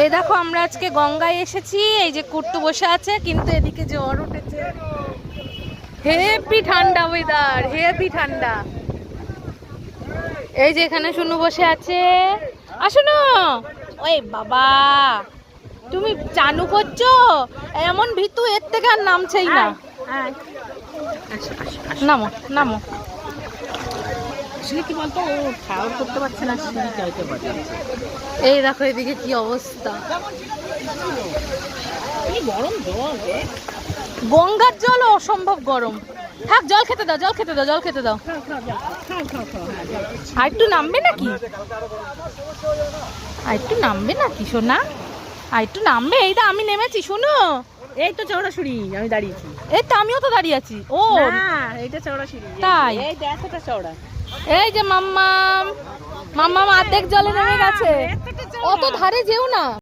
এই দেখো আমরা আজকে গঙ্গায় এসেছি। এই যে কুট্টু বসে আছে, কিন্তু এদিকে জ্বর উঠেছে। হেভি ঠান্ডা ওয়েদার, হেভি ঠান্ডা। এই যে এখানে শুনু বসে আছে। আসো না। ওই বাবা, তুমি চানু করছো? এমন ভিতু এর থেকে আর নামছেই না। নামো নামো। কি বলতো, ও শাওয়ার করতে পারছে না, সিঁড়ি চাইতে পারছে। এই দেখো এদিকে কি অবস্থা। গরম জল, গঙ্গার জল অসম্ভব গরম। থাক, জল খেতে দাও, জল খেতে দাও, জল খেতে দাও। আর একটু নামবে নাকি? আর একটু নামবে নাকি সোনা? আর একটু নামবে? এই তো আমি নেমেছি, শোনো। এই তো চওড়া সিঁড়ি, আমি দাঁড়িয়েছি। এই তো আমিও তো দাঁড়িয়ে আছি। ও না, এইটা চওড়া সিঁড়ি। তাই? এই দেখ, এটা চওড়া। এই যে মাম্মাম, মাম্মাম অর্ধেক জলে নেমে গেছে। অত ধারে যেও না।